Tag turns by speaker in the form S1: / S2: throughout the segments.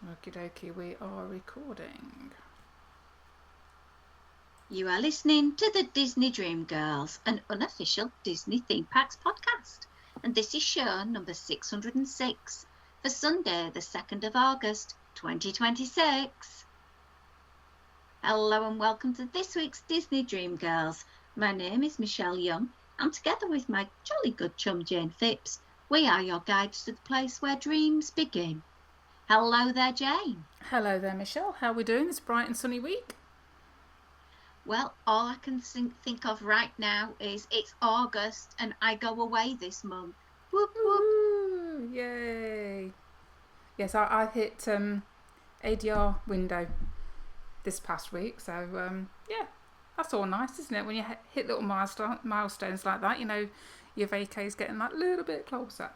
S1: Okie dokie, we are recording.
S2: You are listening to the Disney Dream Girls, an unofficial Disney Theme Parks podcast. And this is show number 606 for Sunday, the 2nd of August, 2026. Hello and welcome to this week's Disney Dream Girls. My name is Michelle Young, and together with my jolly good chum Jayne Phipps, we are your guides to the place where dreams begin. Hello there, Jayne.
S1: Hello there, Michelle. How are we doing this bright and sunny week?
S2: Well, all I can think of right now is it's August and I go away this month. Whoop, whoop.
S1: Ooh, yay. Yes, I hit ADR window this past week. So, yeah, that's all nice, isn't it? When you hit little milestones like that, you know, your vacay is getting that little bit closer.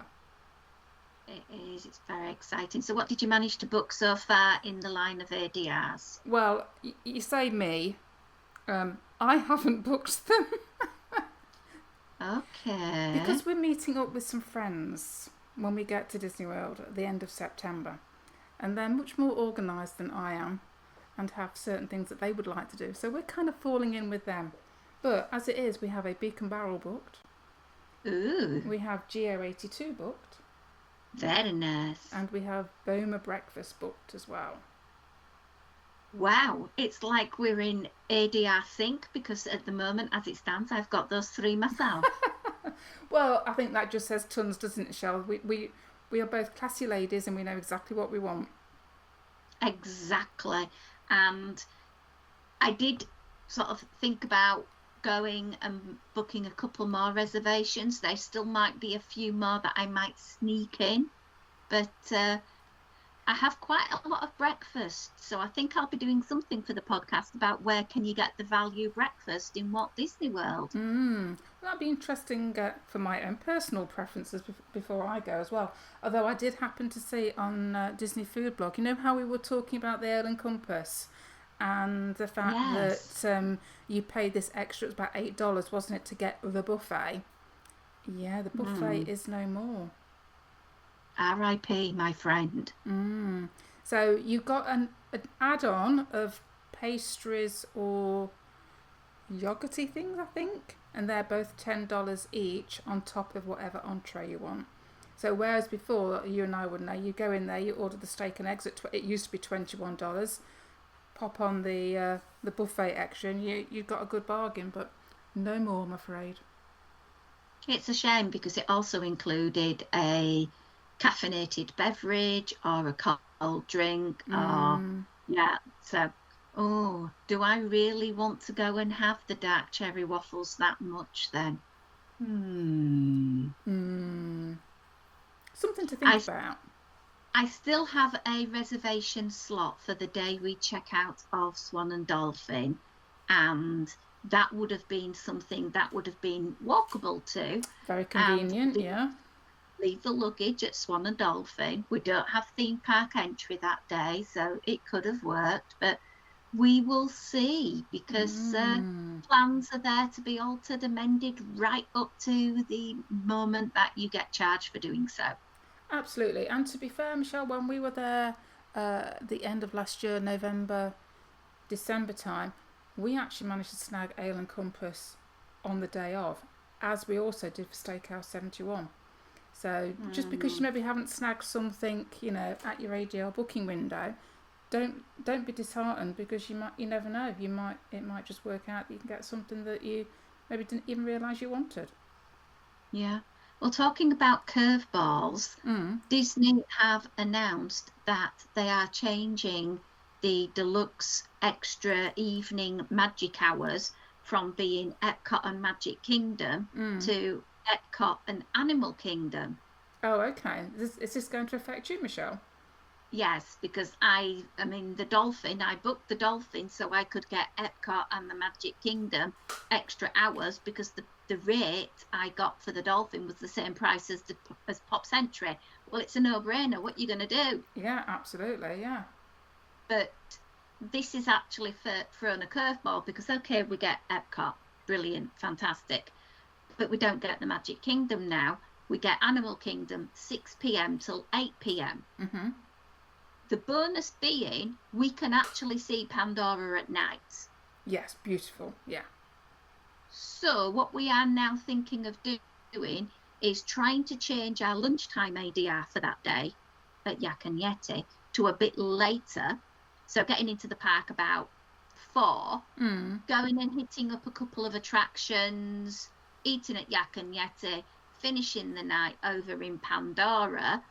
S2: It is. It's very exciting. So what did you manage to book so far in the line of ADRs?
S1: Well, you say me. I haven't booked them.
S2: Okay.
S1: Because we're meeting up with some friends when we get to Disney World at the end of September. And they're much more organised than I am and have certain things that they would like to do. So we're kind of falling in with them. But as it is, we have a Beacon Barrel booked.
S2: Ooh.
S1: We have GO82 booked.
S2: Very nice.
S1: And we have Boma Breakfast booked as well.
S2: Wow, it's like we're in ADR sync because at the moment, as it stands, I've got those three myself.
S1: Well, I think that just says tons, doesn't it, Shell? We are both classy ladies and we know exactly what we want.
S2: Exactly. And I did sort of think about going and booking a couple more reservations. There still might be a few more that I might sneak in, but I have quite a lot of breakfast, so I think I'll be doing something for the podcast about where can you get the value breakfast in Walt Disney World.
S1: Well, that'd be interesting for my own personal preferences before I go as well. Although I did happen to see on Disney Food Blog, you know how we were talking about the Ale and Compass and the fact that you paid this extra, it was about $8, wasn't it, to get the buffet? Yeah, the buffet is no more.
S2: R.I.P. my friend.
S1: So you've got an add-on of pastries or yogurty things, I think, and they're both $10 each on top of whatever entree you want. So whereas before, you and I would know, you go in there, you order the steak and eggs, it used to be $21, pop on the buffet extra and you got a good bargain, but no more, I'm afraid.
S2: It's a shame because it also included a caffeinated beverage or a cold drink so do I really want to go and have the dark cherry waffles that much then?
S1: Something to think about.
S2: I still have a reservation slot for the day we check out of Swan and Dolphin, and that would have been something that would have been walkable to.
S1: Very convenient, yeah.
S2: Leave the luggage at Swan and Dolphin. We don't have theme park entry that day, so it could have worked, but we will see because plans are there to be altered, amended right up to the moment that you get charged for doing so.
S1: Absolutely. And to be fair, Michelle, when we were there the end of last year, November, December time, we actually managed to snag Ale and Compass on the day of, as we also did for Steakhouse 71. So just because you maybe haven't snagged something, you know, at your ADR booking window, don't be disheartened because you never know. It might just work out that you can get something that you maybe didn't even realise you wanted.
S2: Yeah. Well, talking about curveballs, Disney have announced that they are changing the deluxe extra evening magic hours from being Epcot and Magic Kingdom to Epcot and Animal Kingdom.
S1: Oh, okay. Is this going to affect you, Michelle?
S2: Yes, because I booked the Dolphin so I could get Epcot and the Magic Kingdom extra hours because the rate I got for the Dolphin was the same price as Pop's entry. Well, it's a no-brainer. What are you going to do?
S1: Yeah, absolutely, yeah.
S2: But this is actually throwing a curveball because, okay, we get Epcot, brilliant, fantastic, but we don't get the Magic Kingdom now. We get Animal Kingdom 6 p.m. till 8 p.m. The bonus being we can actually see Pandora at night.
S1: Yes, beautiful. Yeah.
S2: So what we are now thinking of doing is trying to change our lunchtime ADR for that day at Yak and Yeti to a bit later. So getting into the park about 4, going and hitting up a couple of attractions, eating at Yak and Yeti, finishing the night over in Pandora,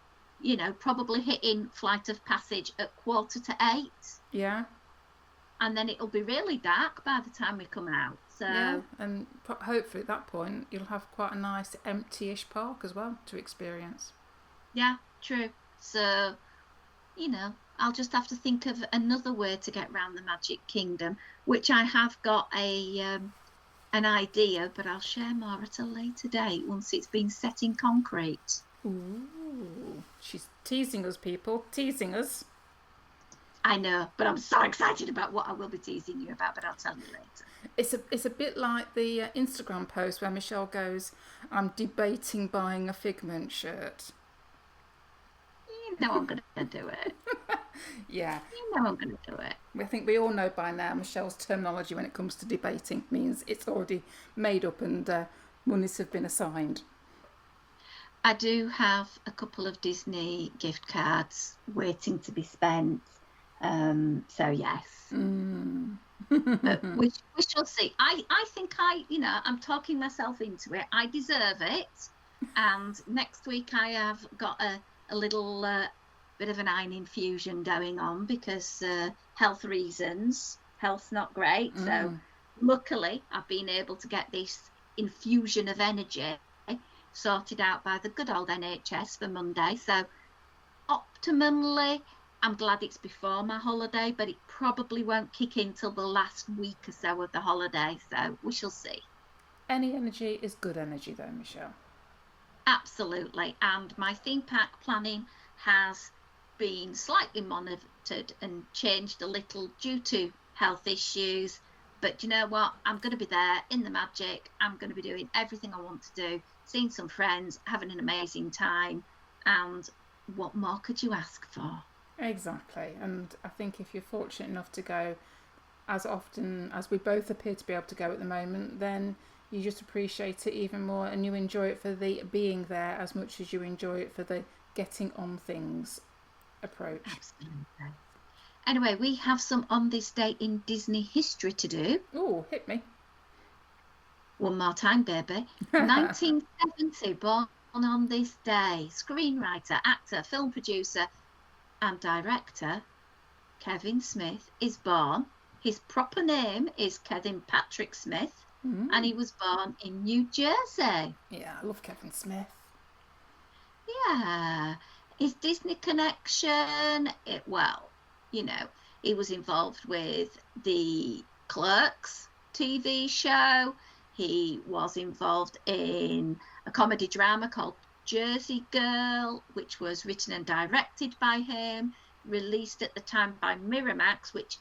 S2: you know, probably hitting Flight of Passage at 7:45.
S1: Yeah.
S2: And then it'll be really dark by the time we come out. So
S1: yeah, and hopefully at that point you'll have quite a nice empty-ish park as well to experience.
S2: Yeah, true. So, you know, I'll just have to think of another way to get round the Magic Kingdom, which I have got an idea, but I'll share more at a later date once it's been set in concrete.
S1: Ooh, she's teasing us, people, teasing us.
S2: I know, but I'm so excited about what I will be teasing you about, but I'll tell you later.
S1: It's a bit like the Instagram post where Michelle goes, "I'm debating buying a Figment shirt."
S2: You know I'm going to do it.
S1: Yeah.
S2: You know I'm going to do it.
S1: I think we all know by now Michelle's terminology when it comes to debating means it's already made up and monies have been assigned.
S2: I do have a couple of Disney gift cards waiting to be spent. So yes, but we shall see. I think I'm talking myself into it. I deserve it. And next week I have got a little bit of an iron infusion going on because health reasons. Health's not great. So luckily I've been able to get this infusion of energy sorted out by the good old NHS for Monday. So optimally, I'm glad it's before my holiday, but it probably won't kick in till the last week or so of the holiday, so we shall see.
S1: Any energy is good energy though, Michelle.
S2: Absolutely, and my theme park planning has been slightly monitored and changed a little due to health issues, but you know what? I'm going to be there in the magic. I'm going to be doing everything I want to do, seeing some friends, having an amazing time, and what more could you ask for?
S1: Exactly, and I think if you're fortunate enough to go as often as we both appear to be able to go at the moment, then you just appreciate it even more and you enjoy it for the being there as much as you enjoy it for the getting on things approach.
S2: Absolutely. Anyway, we have some on this day in Disney history to do.
S1: Oh, hit me.
S2: One more time, baby. 1970, born on this day. Screenwriter, actor, film producer and director Kevin Smith is born. His proper name is Kevin Patrick Smith, and he was born in New Jersey.
S1: Yeah, I love Kevin Smith.
S2: Yeah. His Disney connection, he was involved with the Clerks TV show. He was involved in a comedy drama called Jersey Girl, which was written and directed by him, released at the time by Miramax, which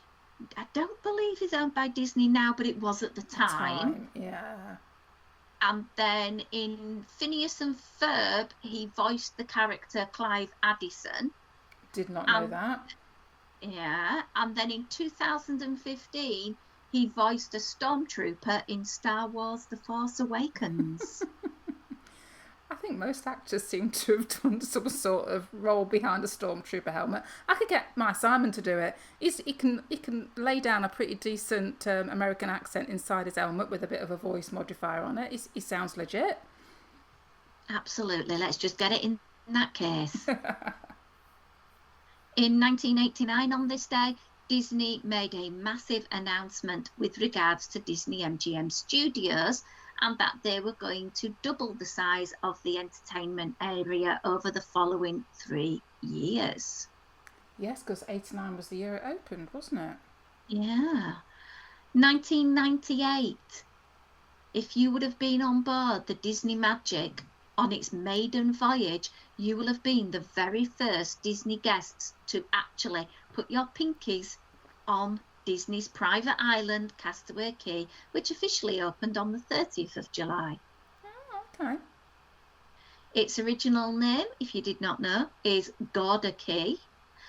S2: I don't believe is owned by Disney now, but it was at the time.
S1: Yeah.
S2: And then in Phineas and Ferb, he voiced the character Clive Addison.
S1: Did not know that.
S2: Yeah. And then in 2015, he voiced a stormtrooper in Star Wars The Force Awakens.
S1: I think most actors seem to have done some sort of role behind a stormtrooper helmet. I could get my Simon to do it. He can lay down a pretty decent American accent inside his helmet with a bit of a voice modifier on it. He sounds legit.
S2: Absolutely. Let's just get it in that case. In 1989, on this day, Disney made a massive announcement with regards to Disney MGM Studios, and that they were going to double the size of the entertainment area over the following 3 years.
S1: Yes, because 89 was the year it opened, wasn't it?
S2: Yeah. 1998. If you would have been on board the Disney Magic on its maiden voyage, you will have been the very first Disney guests to actually put your pinkies on Disney's private island, Castaway Cay, which officially opened on the 30th of July.
S1: Oh, okay.
S2: Its original name, if you did not know, is Gorda Cay,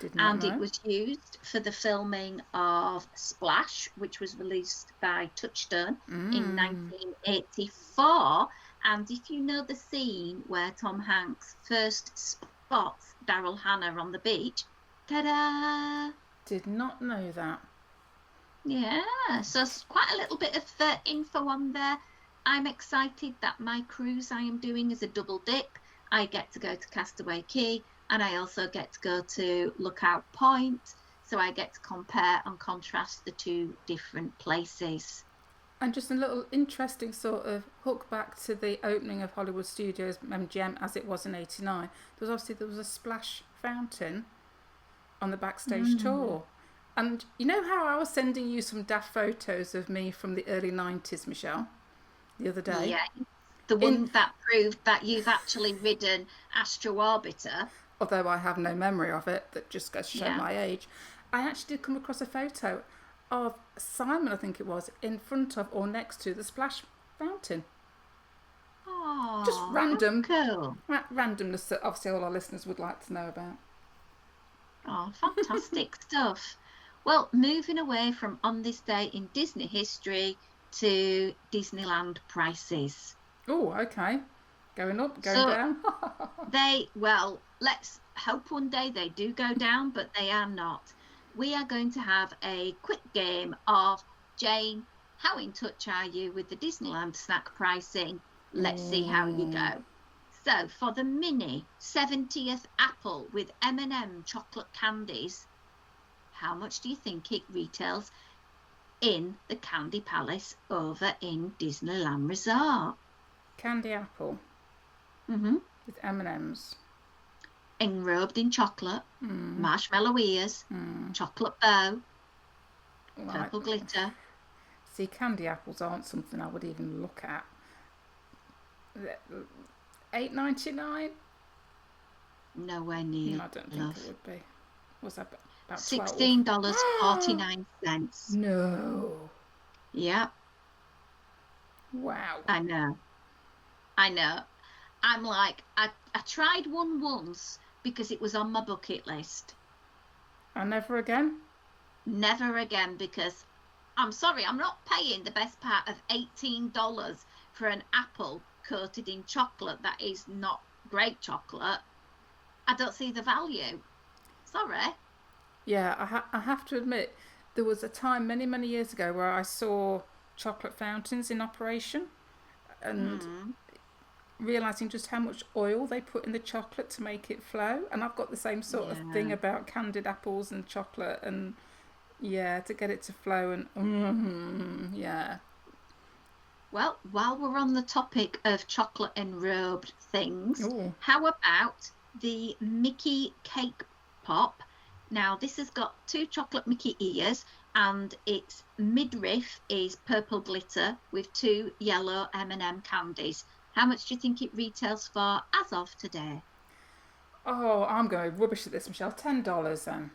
S1: Did not
S2: and
S1: know.
S2: it was used for the filming of Splash, which was released by Touchstone in 1984. And if you know the scene where Tom Hanks first spots Daryl Hannah on the beach, ta-da!
S1: Did not know that.
S2: Yeah, so quite a little bit of info on there. I'm excited that my cruise I am doing is a double dip. I get to go to Castaway Cay and I also get to go to Lookout Point. So I get to compare and contrast the two different places.
S1: And just a little interesting sort of hook back to the opening of Hollywood Studios MGM as it was in '89. There was a splash fountain on the backstage tour. And you know how I was sending you some daft photos of me from the early 90s, Michelle, the other day?
S2: Yeah, the one that proved that you've actually ridden Astro Orbiter.
S1: Although I have no memory of it, that just goes to show my age. I actually did come across a photo of Simon, I think it was, in front of or next to the splash fountain.
S2: Oh,
S1: just random.
S2: Cool.
S1: Randomness that obviously all our listeners would like to know about.
S2: Oh, fantastic stuff. Well, moving away from On This Day in Disney History to Disneyland prices.
S1: Oh, okay. Going up, going down.
S2: Let's hope one day they do go down, but they are not. We are going to have a quick game of Jayne, how in touch are you with the Disneyland snack pricing? Let's see how you go. So for the mini 70th apple with M&M chocolate candies, how much do you think it retails in the Candy Palace over in Disneyland Resort?
S1: Candy apple. With M&Ms.
S2: Enrobed in chocolate, marshmallow ears, chocolate bow, purple glitter.
S1: See, candy apples aren't something I would even look at. $8.99?
S2: Nowhere near.
S1: No, I don't think it would be. Was that about
S2: $16.49.
S1: No.
S2: Yeah.
S1: Wow.
S2: I know. I'm like, I tried one once because it was on my bucket list.
S1: And never again?
S2: Never again, because I'm sorry, I'm not paying the best part of $18 for an apple coated in chocolate that is not great chocolate. I don't see the value. Sorry.
S1: Yeah, I have to admit, there was a time many, many years ago where I saw chocolate fountains in operation and realising just how much oil they put in the chocolate to make it flow. And I've got the same sort of thing about candied apples and chocolate and, to get it to flow and,
S2: Well, while we're on the topic of chocolate enrobed things, how about the Mickey Cake Pop? Now, this has got 2 chocolate Mickey ears and its midriff is purple glitter with 2 yellow M&M candies. How much do you think it retails for as of today?
S1: Oh, I'm going rubbish at this, Michelle. $10 then.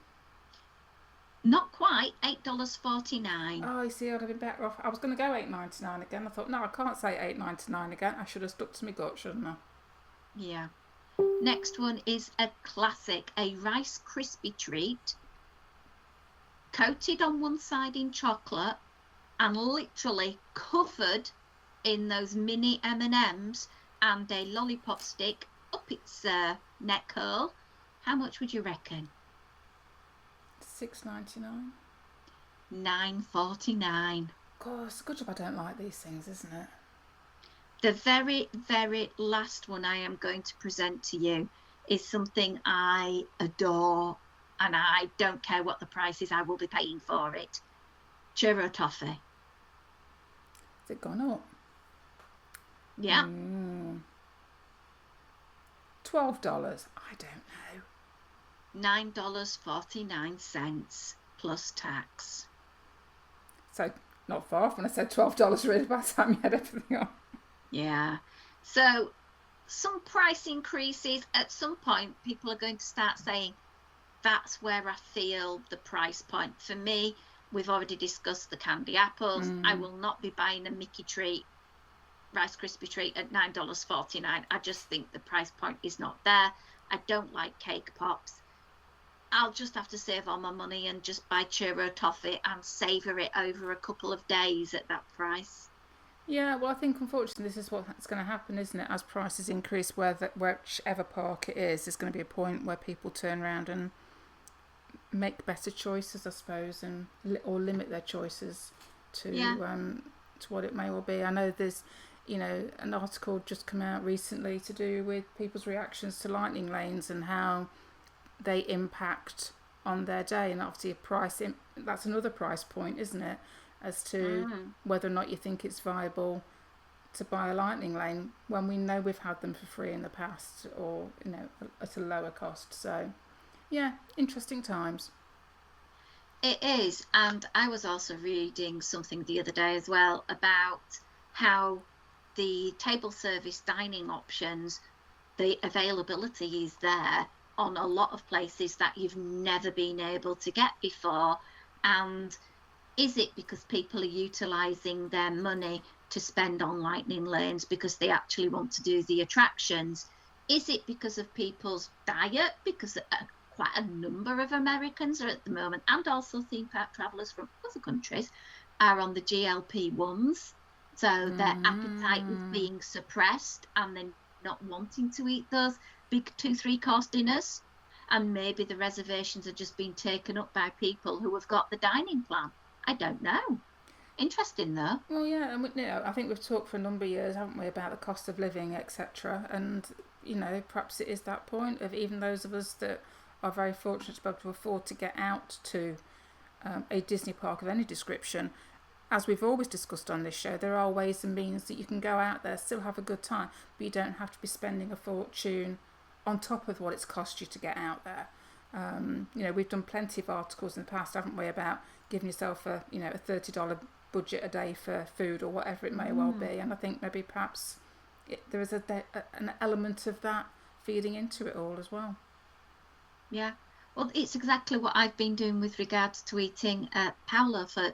S2: Not quite, $8.49.
S1: Oh, you see, I'd have been better off. I was going to go $8.99 again. I thought, no, I can't say $8.99 again. I should have stuck to my gut, shouldn't I?
S2: Yeah. Next one is a classic, a Rice Krispie treat, coated on one side in chocolate and literally covered in those mini M&Ms and a lollipop stick up its neck hole. How much would you reckon?
S1: $6.99.
S2: $9.49.
S1: God, it's a good job I don't like these things, isn't it?
S2: The very, very last one I am going to present to you is something I adore, and I don't care what the price is, I will be paying for it. Churro toffee.
S1: Has it gone up?
S2: Yeah.
S1: $12. I don't know.
S2: $9.49 plus tax.
S1: So not far off when I said $12 really by the time you had everything on.
S2: Yeah. So some price increases. At some point, people are going to start saying, that's where I feel the price point. For me, we've already discussed the candy apples. I will not be buying a Mickey treat, Rice Krispie treat at $9.49. I just think the price point is not there. I don't like cake pops. I'll just have to save all my money and just buy churro toffee and savour it over a couple of days at that price.
S1: Yeah, well, I think unfortunately this is what's going to happen, isn't it? As prices increase, whichever park it is, there's going to be a point where people turn around and make better choices, I suppose, and or limit their choices to what it may well be. I know there's, an article just come out recently to do with people's reactions to lightning lanes and how they impact on their day, and obviously that's another price point, isn't it, as to whether or not you think it's viable to buy a lightning lane when we know we've had them for free in the past, or at a lower cost. So yeah, interesting times.
S2: It is, and I was also reading something the other day as well about how the table service dining options, the availability is there on a lot of places that you've never been able to get before. And is it because people are utilising their money to spend on lightning lanes because they actually want to do the attractions? Is it because of people's diet? Because quite a number of Americans are at the moment, and also theme park travellers from other countries, are on the GLP-1s. So their appetite is being suppressed and they're not wanting to eat those big 2-3 course dinners. And maybe the reservations are just being taken up by people who have got the dining plan. I don't know. Interesting though.
S1: Well, yeah, and I think we've talked for a number of years, haven't we, about the cost of living, etc. And perhaps it is that point of even those of us that are very fortunate to be able to afford to get out to a Disney park of any description. As we've always discussed on this show, there are ways and means that you can go out there, still have a good time, but you don't have to be spending a fortune on top of what it's cost you to get out there. We've done plenty of articles in the past, haven't we, about giving yourself a $30 budget a day for food or whatever it may well be. And I think maybe perhaps there is an element of that feeding into it all as well.
S2: Yeah, well, it's exactly what I've been doing with regards to eating Paolo for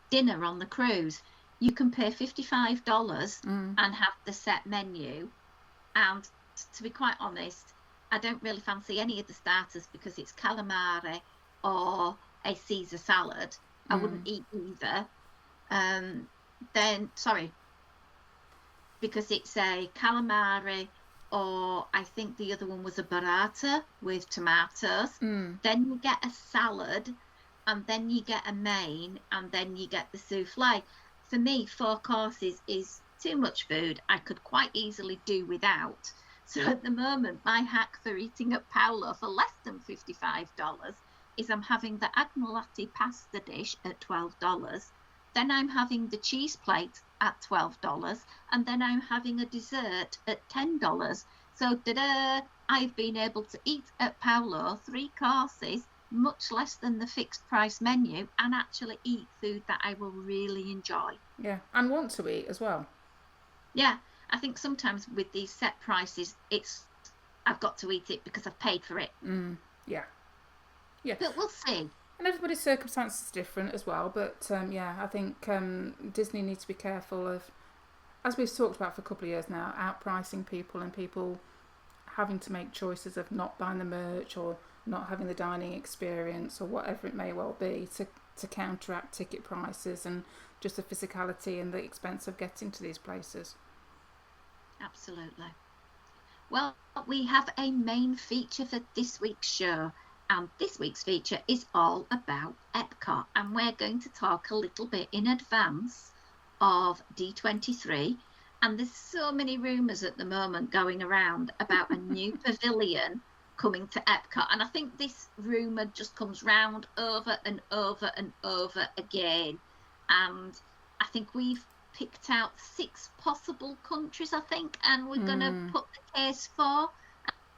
S2: dinner on the cruise. You can pay $55 and have the set menu, and to be quite honest, I don't really fancy any of the starters because it's calamari or a Caesar salad. I wouldn't eat either. Because it's a calamari, or I think the other one was a burrata with tomatoes. Then you get a salad, and then you get a main, and then you get the souffle. For me, 4 courses is too much food. I could quite easily do without. So at the moment, my hack for eating at Paolo for less than $55 is I'm having the agnolotti pasta dish at $12. Then I'm having the cheese plate at $12, and then I'm having a dessert at $10. So I've been able to eat at Paolo 3 courses, much less than the fixed price menu, and actually eat food that I will really enjoy.
S1: Yeah, and want to eat as well.
S2: Yeah, I think sometimes with these set prices, I've got to eat it because I've paid for it.
S1: Yeah.
S2: But we'll see.
S1: And everybody's circumstances are different as well. But I think Disney needs to be careful of, as we've talked about for a couple of years now, outpricing people and people having to make choices of not buying the merch or not having the dining experience or whatever it may well be to counteract ticket prices and just the physicality and the expense of getting to these places.
S2: Absolutely. Well, we have a main feature for this week's show, and this week's feature is all about Epcot, and we're going to talk a little bit in advance of D23, and there's so many rumours at the moment going around about a new pavilion coming to Epcot, and I think this rumour just comes round over and over and over again, and I think we've picked out 6 possible countries, I think, and we're going to put the case for,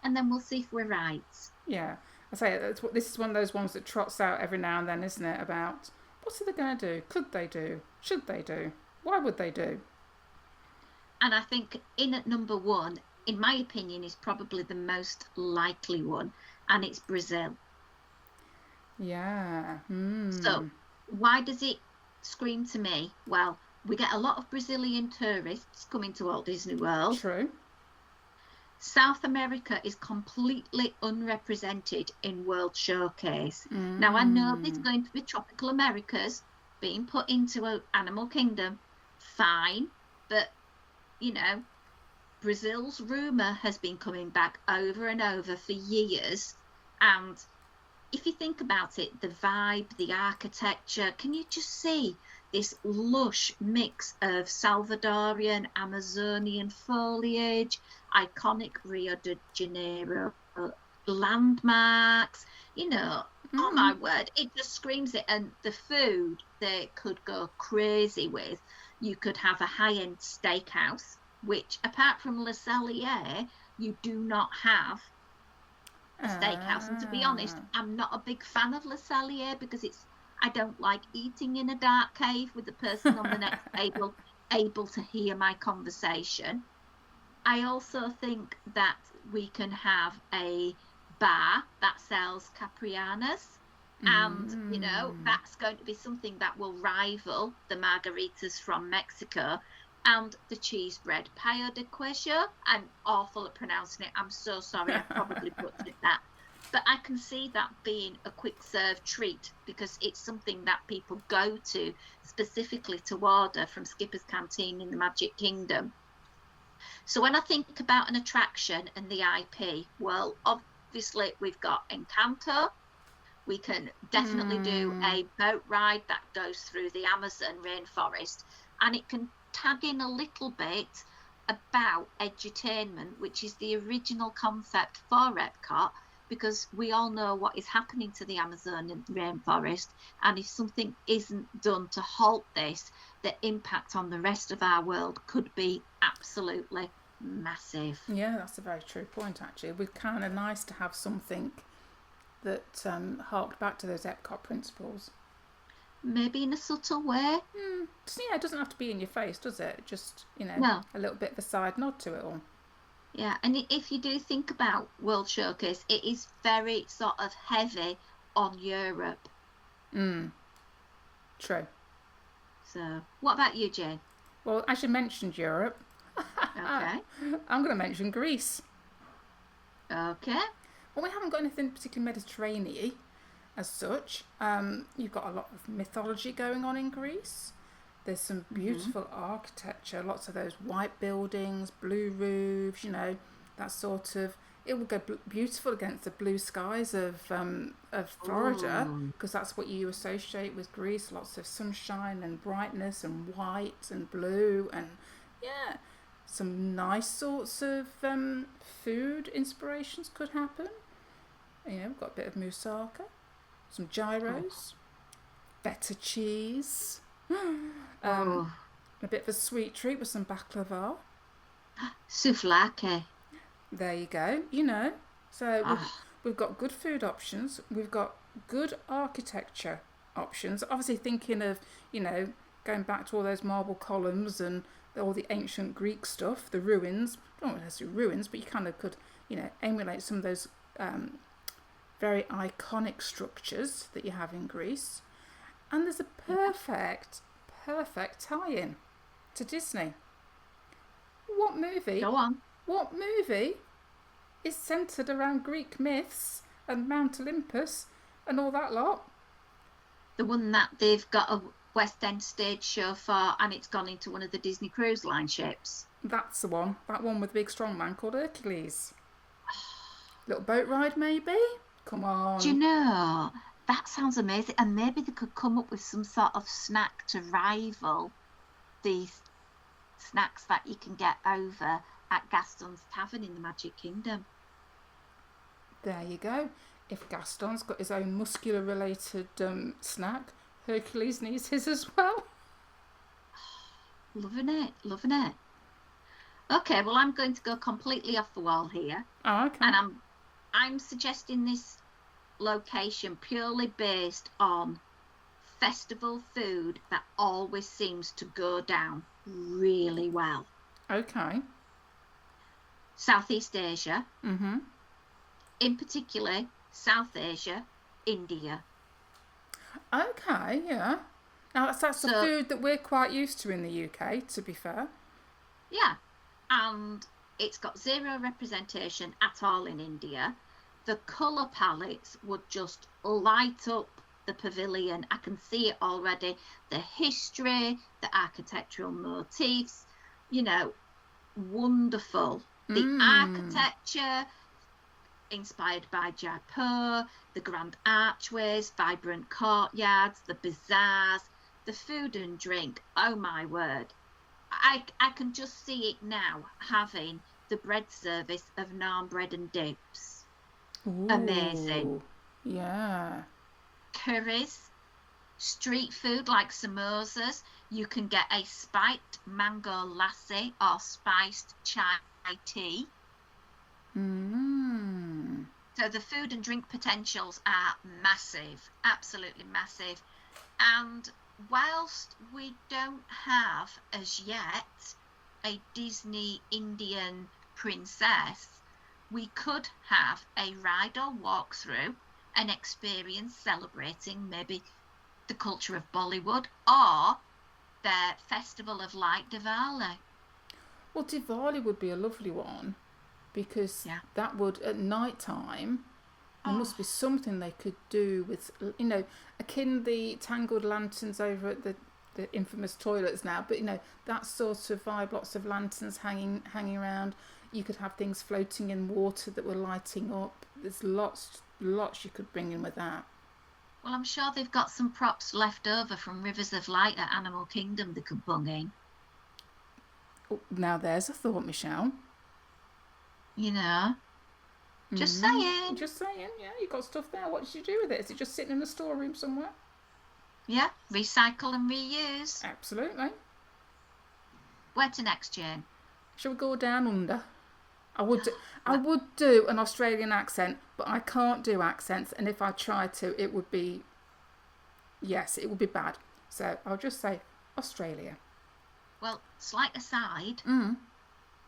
S2: and then we'll see if we're right.
S1: Yeah, I say this is one of those ones that trots out every now and then, isn't it, about what are they going to do? Could they do? Should they do? Why would they do?
S2: And I think in at number 1, in my opinion, is probably the most likely one, and it's Brazil.
S1: Yeah.
S2: So why does it scream to me? Well, we get a lot of Brazilian tourists coming to Walt Disney World.
S1: True.
S2: South America is completely unrepresented in World Showcase. Now, I know there's going to be tropical Americas being put into an animal kingdom, fine, but, Brazil's rumour has been coming back over and over for years, and if you think about it, the vibe, the architecture, can you just see this lush mix of Salvadorian, Amazonian foliage, iconic Rio de Janeiro landmarks, oh my word, it just screams it. And the food they could go crazy with. You could have a high-end steakhouse, which apart from Le Cellier, you do not have a steakhouse. And to be honest, I'm not a big fan of Le Cellier because I don't like eating in a dark cave with the person on the next table able to hear my conversation. I also think that we can have a bar that sells Caprianas, and that's going to be something that will rival the margaritas from Mexico and the cheese bread payo de queso. I'm awful at pronouncing it. I'm so sorry. I probably butchered that. But I can see that being a quick serve treat because it's something that people go to specifically to order from Skipper's Canteen in the Magic Kingdom. So when I think about an attraction and the IP, well, obviously we've got Encanto. We can definitely do a boat ride that goes through the Amazon rainforest, and it can tag in a little bit about edutainment, which is the original concept for Epcot, because we all know what is happening to the Amazon rainforest, and if something isn't done to halt this, the impact on the rest of our world could be absolutely massive.
S1: Yeah, that's a very true point, actually. It would kind of nice to have something that harked back to those Epcot principles.
S2: Maybe in a subtle way.
S1: It doesn't have to be in your face, does it? Just,
S2: No.
S1: A little bit of a side nod to it all.
S2: Yeah, and if you do think about World Showcase, it is very sort of heavy on Europe.
S1: True.
S2: So, what about you, Jane?
S1: Well, as you mentioned Europe,
S2: okay,
S1: I'm going to mention Greece.
S2: Okay.
S1: Well, we haven't got anything particularly Mediterranean as such. You've got a lot of mythology going on in Greece. There's some beautiful architecture, lots of those white buildings, blue roofs, that sort of... It will go beautiful against the blue skies of Florida, because that's what you associate with Greece. Lots of sunshine and brightness and white and blue and, some nice sorts of food inspirations could happen. We've got a bit of moussaka, some gyros, feta cheese, a bit of a sweet treat with some baklava.
S2: Souvlaki.
S1: There you go, So we've got good food options. We've got good architecture options. Obviously thinking of, going back to all those marble columns and all the ancient Greek stuff, the ruins. Not necessarily ruins, but you kind of could, emulate some of those very iconic structures that you have in Greece. And there's a perfect tie-in to Disney. What movie?
S2: Go on.
S1: What movie is centred around Greek myths and Mount Olympus and all that lot?
S2: The one that they've got a West End stage show for, and it's gone into one of the Disney Cruise Line ships.
S1: That's the one. That one with the big strong man called Hercules. Little boat ride, maybe? Come on.
S2: Do you know, that sounds amazing. And maybe they could come up with some sort of snack to rival these snacks that you can get over at Gaston's Tavern in the Magic Kingdom.
S1: There you go. If Gaston's got his own muscular-related snack, Hercules needs his as well.
S2: Loving it. Okay, well, I'm going to go completely off the wall here.
S1: Oh, okay.
S2: And I'm suggesting this location purely based on festival food that always seems to go down really well.
S1: Okay.
S2: Southeast Asia.
S1: Mm-hmm.
S2: In particular, South Asia, India.
S1: Okay, yeah. Now, that's the food that we're quite used to in the UK, to be fair.
S2: Yeah. And it's got zero representation at all in India. The colour palettes would just light up the pavilion. I can see it already. The history, the architectural motifs, wonderful. The architecture, inspired by Jaipur, the grand archways, vibrant courtyards, the bazaars, the food and drink. Oh my word. I can just see it now, having the bread service of naan bread and dips.
S1: Ooh,
S2: amazing.
S1: Yeah.
S2: Curries, street food like samosas. You can get a spiked mango lassi or spiced chai tea. So the food and drink potentials are massive, absolutely massive. And whilst we don't have as yet a Disney Indian princess, we could have a ride or walk through an experience celebrating maybe the culture of Bollywood or their Festival of Light Diwali.
S1: Well, Diwali would be a lovely one, because that would, at night time, there must be something they could do with, akin the tangled lanterns over at the infamous toilets now, but that sort of vibe, lots of lanterns hanging around. You could have things floating in water that were lighting up. There's lots you could bring in with that.
S2: Well, I'm sure they've got some props left over from Rivers of Light at Animal Kingdom they could bung in.
S1: Oh, now there's a thought, Michelle.
S2: Just saying.
S1: Just saying, yeah, you got stuff there. What did you do with it? Is it just sitting in a storeroom somewhere?
S2: Yeah, recycle and reuse.
S1: Absolutely.
S2: Where to next, Jane?
S1: Shall we go down under? I would do an Australian accent, but I can't do accents, and if I tried to, it would be bad. So I'll just say Australia.
S2: Well, slight aside,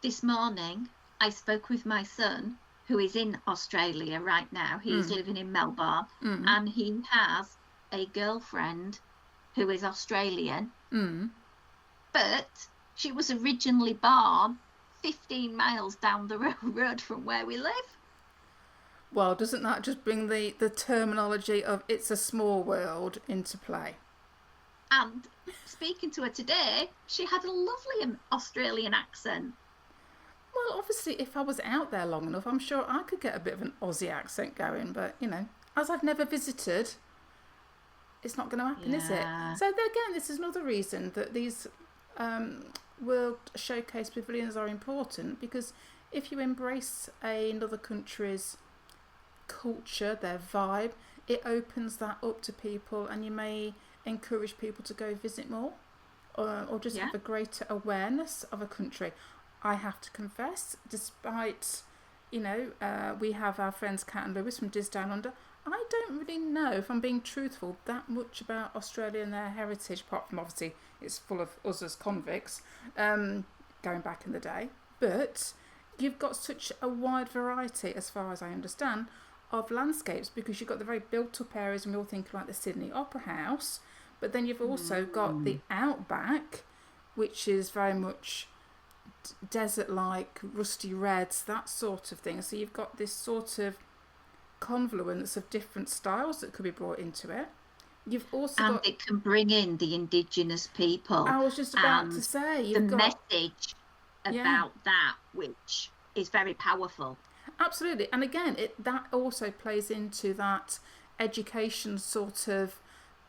S2: this morning I spoke with my son, who is in Australia right now. He's living in Melbourne, and he has a girlfriend who is Australian, but she was originally born 15 miles down the road from where we live.
S1: Well, doesn't that just bring the terminology of it's a small world into play?
S2: And speaking to her today, she had a lovely Australian accent.
S1: Well, obviously, if I was out there long enough, I'm sure I could get a bit of an Aussie accent going. But, as I've never visited, it's not going to happen, is it? So, again, this is another reason that these World Showcase pavilions are important, because if you embrace another country's culture, their vibe, it opens that up to people, and you may encourage people to go visit more, or just have a greater awareness of a country. I have to confess, despite, we have our friends Kat and Lewis from Diz Down Under, I don't really know, if I'm being truthful, that much about Australia and their heritage, apart from obviously it's full of us as convicts, going back in the day. But you've got such a wide variety, as far as I understand, of landscapes, because you've got the very built-up areas, and we all think like the Sydney Opera House, but then you've also got the outback, which is very much desert-like, rusty reds, that sort of thing. So you've got this sort of confluence of different styles that could be brought into it. You've also
S2: it can bring in the indigenous people.
S1: I was just about to say,
S2: message about that, which is very powerful.
S1: Absolutely. And again, that also plays into that education sort of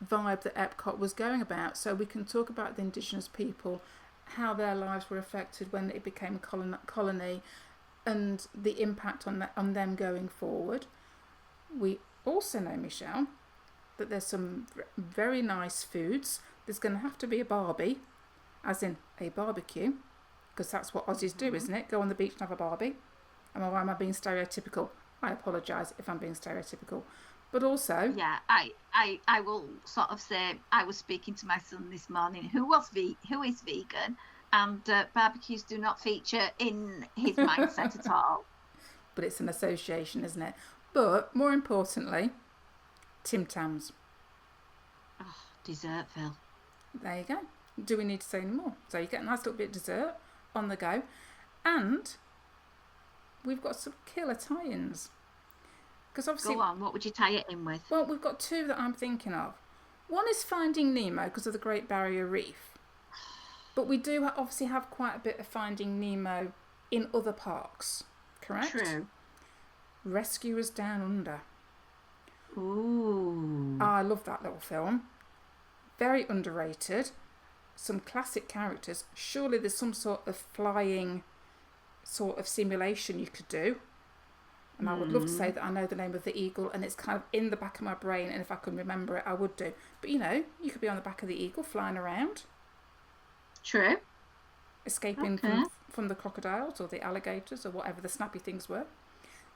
S1: vibe that Epcot was going about. So we can talk about the indigenous people, how their lives were affected when it became a colony, and the impact on them going forward. We also know, Michelle, that there's some very nice foods. There's going to have to be a barbie, as in a barbecue, because that's what Aussies do, isn't it? Go on the beach and have a barbie. Am I being stereotypical? I apologise if I'm being stereotypical. But also...
S2: Yeah, I will sort of say, I was speaking to my son this morning, who is vegan, and barbecues do not feature in his mindset at all.
S1: But it's an association, isn't it? But more importantly, Tim Tams.
S2: Oh, Dessertville.
S1: There you go. Do we need to say any more? So you get a nice little bit of dessert on the go. And we've got some killer tie-ins. Because obviously,
S2: Go on, what would you tie it in with?
S1: well, we've got two that I'm thinking of. One is Finding Nemo because of the Great Barrier Reef. But we do obviously have quite a bit of Finding Nemo in other parks, correct?
S2: True.
S1: Rescuers Down Under.
S2: Ooh.
S1: I love that little film. Very underrated. Some classic characters. Surely there's some sort of flying sort of simulation you could do. And I would love to say that I know the name of the eagle and it's kind of in the back of my brain, and if I can remember it, I would do. But you know, you could be on the back of the eagle flying around.
S2: True.
S1: Escaping from the crocodiles or the alligators or whatever the snappy things were.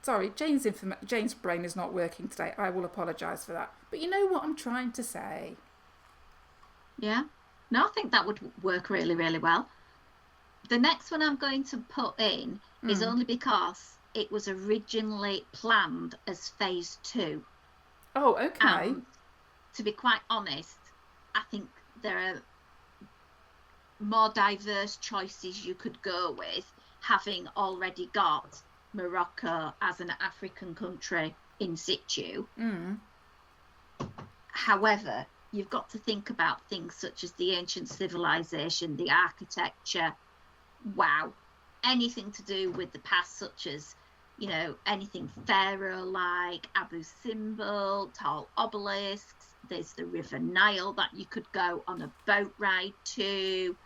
S1: Sorry, Jayne's brain is not working today. I will apologise for that. But you know what I'm trying to say.
S2: Yeah. No, I think that would work really, really well. The next one I'm going to put in is only because it was originally planned as phase 2.
S1: Oh, okay.
S2: And to be quite honest, I think there are more diverse choices you could go with, having already got Morocco as an African country in situ. However, you've got to think about things such as the ancient civilization, the architecture. Wow. Anything to do with the past, such as, you know, anything pharaoh-like, Abu Simbel, tall obelisks. There's the River Nile that you could go on a boat ride to.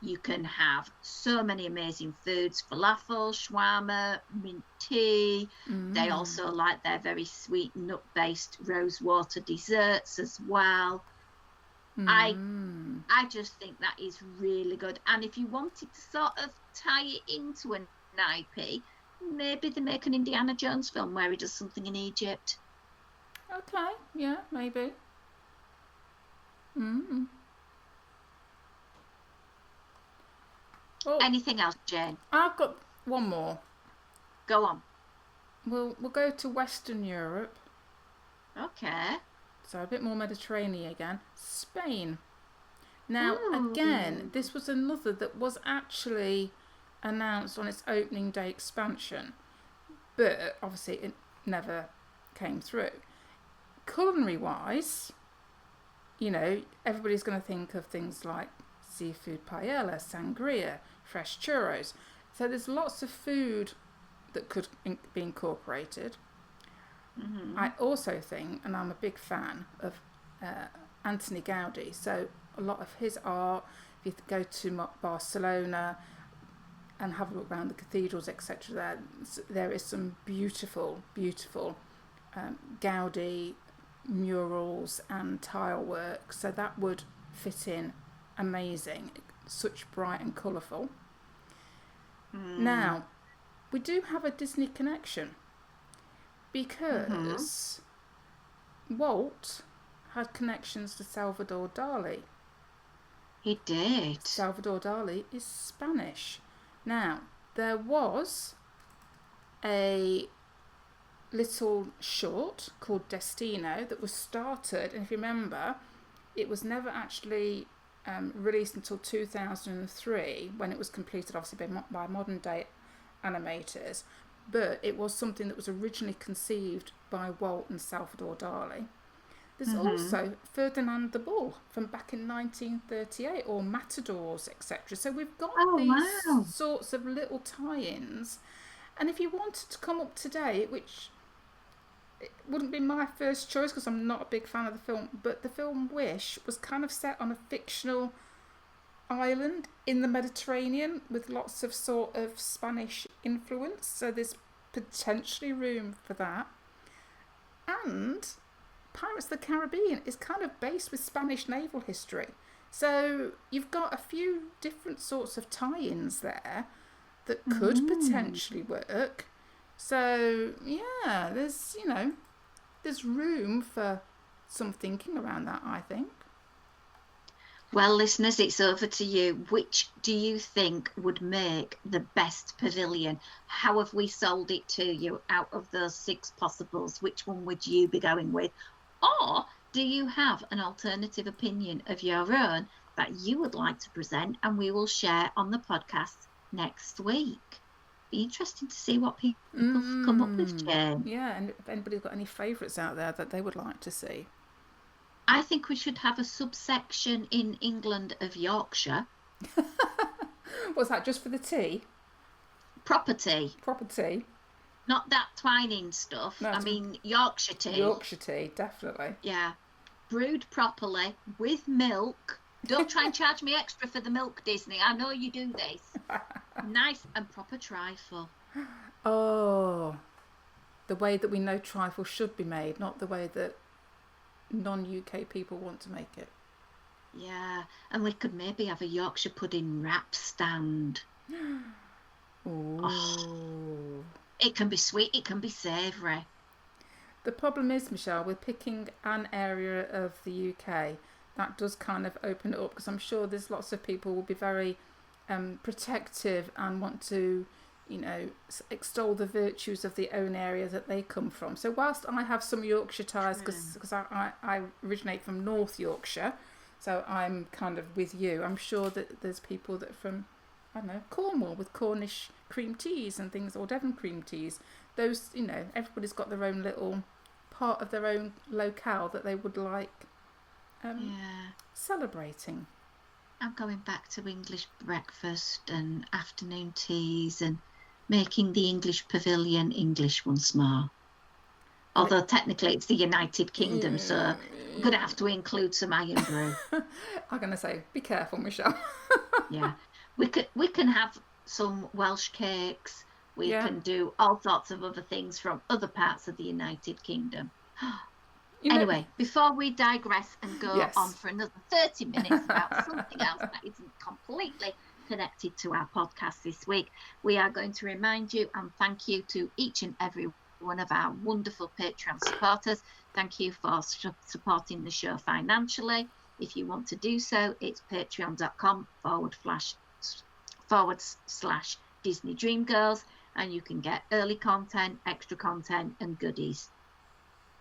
S2: You can have so many amazing foods, falafel, shawarma, mint tea. They also like their very sweet nut-based rosewater desserts as well. I just think that is really good. And if you wanted to sort of tie it into an IP, maybe they make an Indiana Jones film where he does something in Egypt.
S1: Okay, yeah, maybe. Oh,
S2: Anything else, Jane?
S1: I've got one more.
S2: Go on.
S1: We'll go to Western Europe.
S2: Okay.
S1: So a bit more Mediterranean again. Spain. Now, again, this was another that was actually announced on its opening day expansion, but obviously it never came through. Culinary-wise, you know, everybody's going to think of things like seafood paella, sangria, fresh churros. So there's lots of food that could be incorporated. I also think, and I'm a big fan of Anthony Gaudi, so a lot of his art, if you go to Barcelona and have a look around the cathedrals, etc., there is some beautiful, beautiful Gaudi murals and tile work, so that would fit in amazing, such bright and colourful. Now, we do have a Disney connection because Walt had connections to Salvador Dali.
S2: He did.
S1: Salvador Dali is Spanish. Now, there was a little short called Destino that was started, and if you remember, it was never actually released until 2003 when it was completed, obviously by modern day animators, but it was something that was originally conceived by Walt and Salvador Dali. There's also Ferdinand the Bull from back in 1938, or Matadors, etc. So we've got these sorts of little tie-ins, and if you wanted to come up to date, which it wouldn't be my first choice because I'm not a big fan of the film, but the film Wish was kind of set on a fictional island in the Mediterranean with lots of sort of Spanish influence, so there's potentially room for that. And Pirates of the Caribbean is kind of based with Spanish naval history, so you've got a few different sorts of tie-ins there that could potentially work. So yeah, there's room for some thinking around that, I think.
S2: Well, listeners, it's over to you. Which do you think would make the best pavilion? How have we sold it to you? Out of those 6 possibles, which one would you be going with? Or do you have an alternative opinion of your own that you would like to present and we will share on the podcast next week? be interesting to see what people come up with, Jane.
S1: Yeah, and if anybody's got any favourites out there that they would like to see.
S2: I think we should have a subsection in England of Yorkshire.
S1: What's that, just for the tea?
S2: Proper tea.
S1: Proper tea.
S2: Not that twining stuff. No, I mean Yorkshire tea.
S1: Yorkshire tea, definitely.
S2: Yeah. Brewed properly with milk. Don't try and charge me extra for the milk, Disney. I know you do this. Nice and proper trifle.
S1: Oh, the way that we know trifle should be made, not the way that non-UK people want to make it.
S2: Yeah, and we could maybe have a Yorkshire pudding wrap stand.
S1: Ooh.
S2: Oh, it can be sweet, it can be savoury.
S1: The problem is, Michelle, with picking an area of the UK, that does kind of open it up, because I'm sure there's lots of people will be very protective and want to, you know, extol the virtues of the own area that they come from. So whilst I have some Yorkshire ties, because I originate from North Yorkshire, so I'm kind of with you, I'm sure that there's people that are from, I don't know, Cornwall with Cornish cream teas and things, or Devon cream teas. Those, you know, everybody's got their own little part of their own locale that they would like celebrating.
S2: I'm going back to English breakfast and afternoon teas and making the English pavilion English once more. Although technically it's the United Kingdom, so I'm going to have to include some iron brew.
S1: I'm going to say, be careful, Michelle.
S2: Yeah. We can have some Welsh cakes. We can do all sorts of other things from other parts of the United Kingdom. Anyway, before we digress and go on for another 30 minutes about something else that isn't completely connected to our podcast this week, we are going to remind you and thank you to each and every one of our wonderful Patreon supporters. Thank you for supporting the show financially. If you want to do so, it's patreon.com/Disney Dream Girls, and you can get early content, extra content and goodies.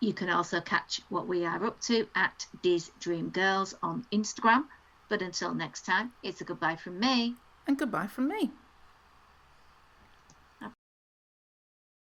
S2: You can also catch what we are up to at Diz Dream Girls on Instagram. But until next time, it's a goodbye from me.
S1: And goodbye from me.